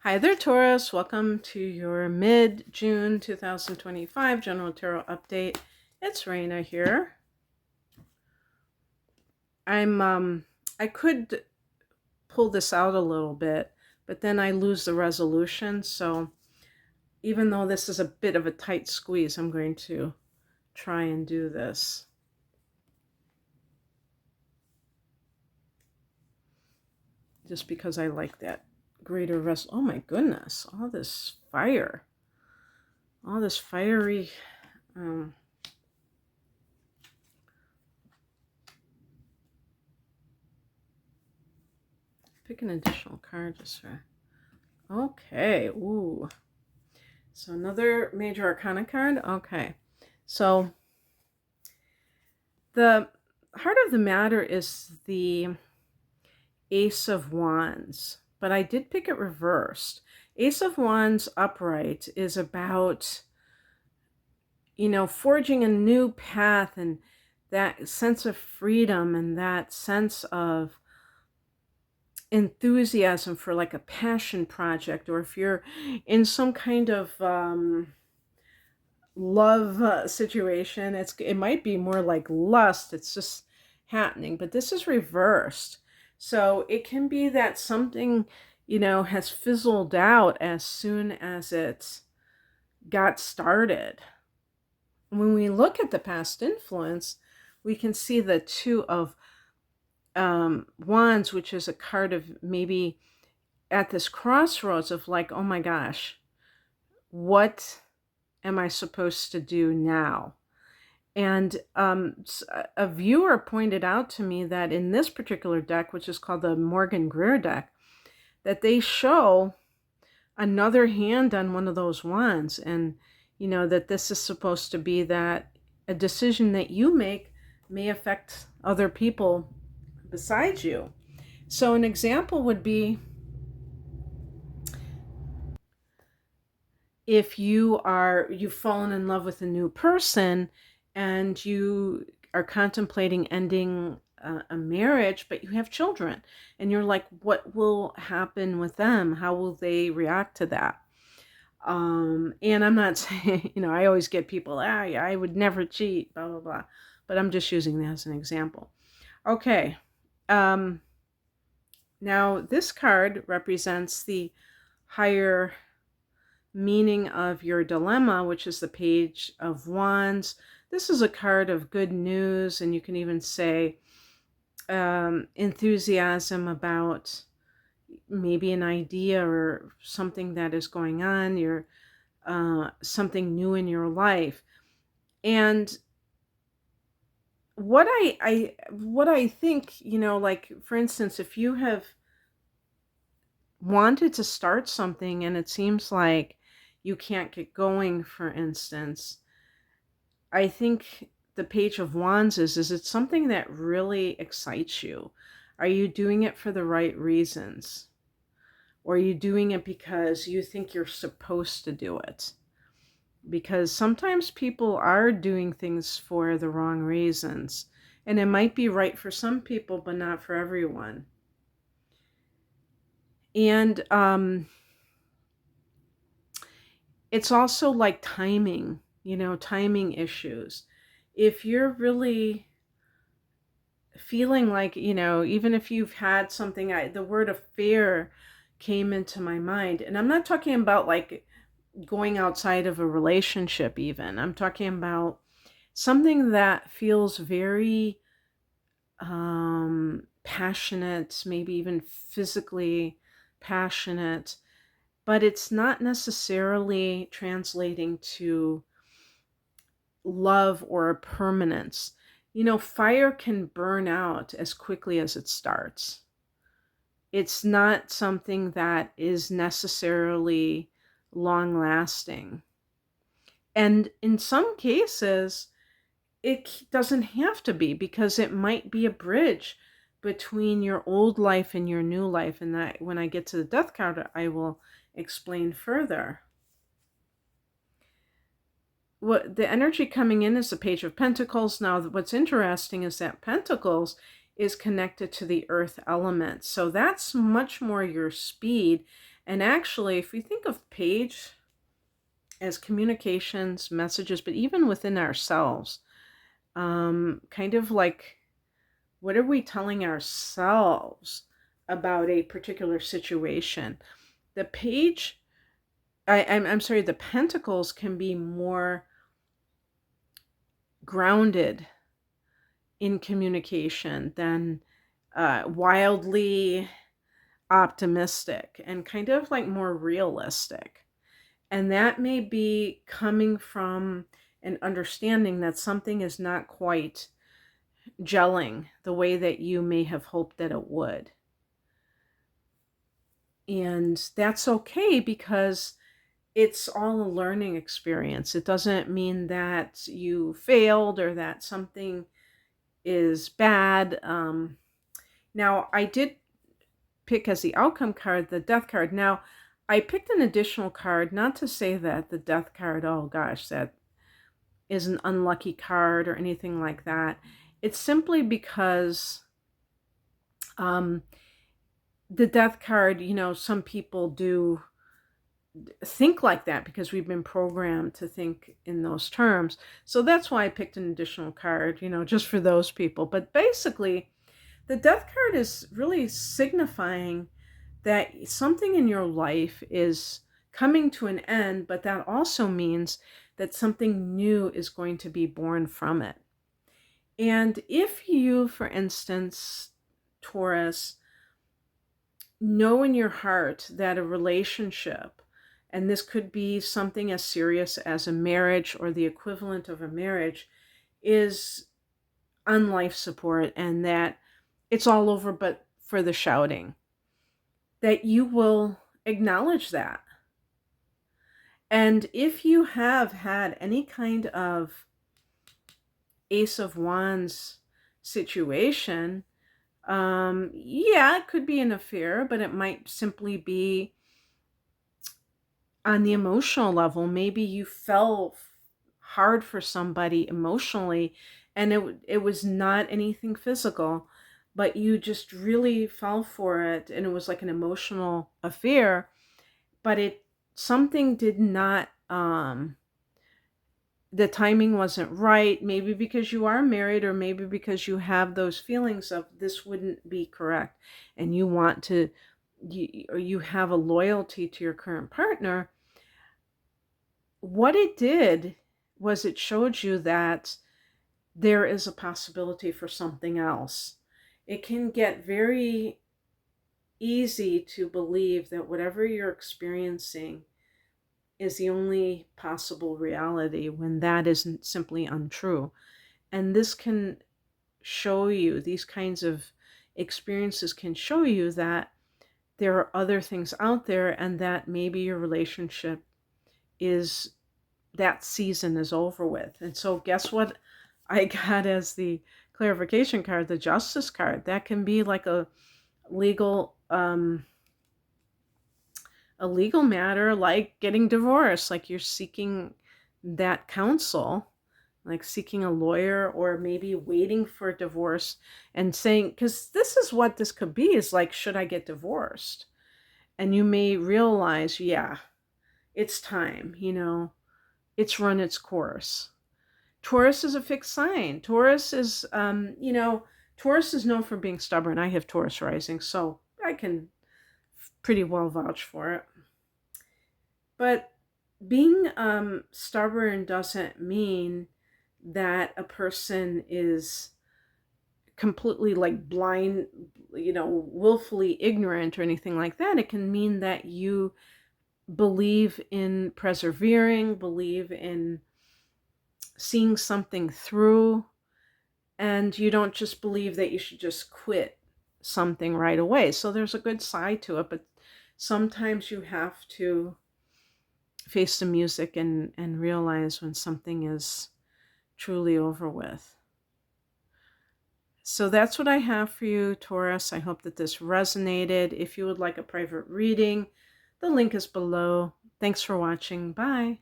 Hi there, Taurus. Welcome to your mid-June 2025 General Tarot Update. It's Raina here. I could pull this out a little bit, but then I lose the resolution. So even though this is a bit of a tight squeeze, I'm going to try and do this. Just because I like that greater oh my goodness, all this fire. All this fiery pick an additional card just for okay. Ooh. So another major arcana card. Okay. So the heart of the matter is the Ace of Wands, but I did pick it reversed. Ace of Wands upright is about, forging a new path and that sense of freedom and that sense of enthusiasm for like a passion project, or if you're in some kind of love situation, it might be more like lust. It's just happening, but this is reversed. So it can be that something, has fizzled out as soon as it got started. When we look at the past influence, we can see the Two of Wands, which is a card of maybe at this crossroads of like, oh my gosh, what am I supposed to do now? And a viewer pointed out to me that in this particular deck, which is called the Morgan Greer deck, that they show another hand on one of those wands, and that this is supposed to be that a decision that you make may affect other people besides you. So an example would be if you've fallen in love with a new person and you are contemplating ending a marriage, but you have children, and you're like, what will happen with them? How will they react to that? And I'm not saying, I always get people, I would never cheat, blah, blah, blah. But I'm just using that as an example. Okay. Now this card represents the higher meaning of your dilemma, which is the Page of Wands. This is a card of good news, and you can even say enthusiasm about maybe an idea or something that is going on, something new in your life. And what I think, like for instance, if you have wanted to start something and it seems like you can't get going, for instance, I think the Page of Wands is it something that really excites you? Are you doing it for the right reasons? Or are you doing it because you think you're supposed to do it? Because sometimes people are doing things for the wrong reasons. And it might be right for some people, but not for everyone. And it's also like timing, timing issues. If you're really feeling like, even if you've had something, the word affair came into my mind. And I'm not talking about like going outside of a relationship even. I'm talking about something that feels very passionate, maybe even physically passionate, but it's not necessarily translating to love or a permanence. Fire can burn out as quickly as it starts. It's not something that is necessarily long lasting. And in some cases, it doesn't have to be, because it might be a bridge between your old life and your new life. And that when I get to the death card, I will explain further. What the energy coming in is the Page of Pentacles. Now, what's interesting is that Pentacles is connected to the earth element. So that's much more your speed. And actually, if we think of page as communications, messages, but even within ourselves, kind of like, what are we telling ourselves about a particular situation? The page, I'm sorry, the pentacles can be more grounded in communication than wildly optimistic and kind of like more realistic. And that may be coming from an understanding that something is not quite gelling the way that you may have hoped that it would. And that's okay, because it's all a learning experience. It doesn't mean that you failed or that something is bad. Now, I did pick as the outcome card the death card. Now, I picked an additional card, not to say that the death card, oh gosh, that is an unlucky card or anything like that. It's simply because the death card, some people do think like that because we've been programmed to think in those terms. So that's why I picked an additional card, just for those people. But basically, the death card is really signifying that something in your life is coming to an end, but that also means that something new is going to be born from it. And if you, for instance, Taurus, know in your heart that a relationship, and this could be something as serious as a marriage or the equivalent of a marriage, is on life support and that it's all over but for the shouting, that you will acknowledge that. And if you have had any kind of Ace of Wands situation, yeah, it could be an affair, but it might simply be on the emotional level. Maybe you fell hard for somebody emotionally and it was not anything physical, but you just really fell for it and it was like an emotional affair, but something did not, the timing wasn't right, maybe because you are married or maybe because you have those feelings of this wouldn't be correct and you want to, or you have a loyalty to your current partner. What it did was it showed you that there is a possibility for something else. It can get very easy to believe that whatever you're experiencing is the only possible reality when that isn't simply untrue. And this can show you, these kinds of experiences can show you that there are other things out there and that maybe your relationship is, that season is over with. And so guess what I got as the clarification card? The Justice card. That can be like a legal matter, like getting divorced, like you're seeking that counsel, like seeking a lawyer, or maybe waiting for a divorce and saying, because this is what this could be, is like, should I get divorced? And you may realize, yeah, it's time, it's run its course. Taurus is a fixed sign. Taurus is, Taurus is known for being stubborn. I have Taurus rising, so I can pretty well vouch for it. But being stubborn doesn't mean that a person is completely like blind, willfully ignorant or anything like that. It can mean that you believe in persevering, believe in seeing something through, and you don't just believe that you should just quit something right away. So there's a good side to it, but sometimes you have to face the music and realize when something is truly over with. So that's what I have for you, Taurus. I hope that this resonated. If you would like a private reading, the link is below. Thanks for watching. Bye.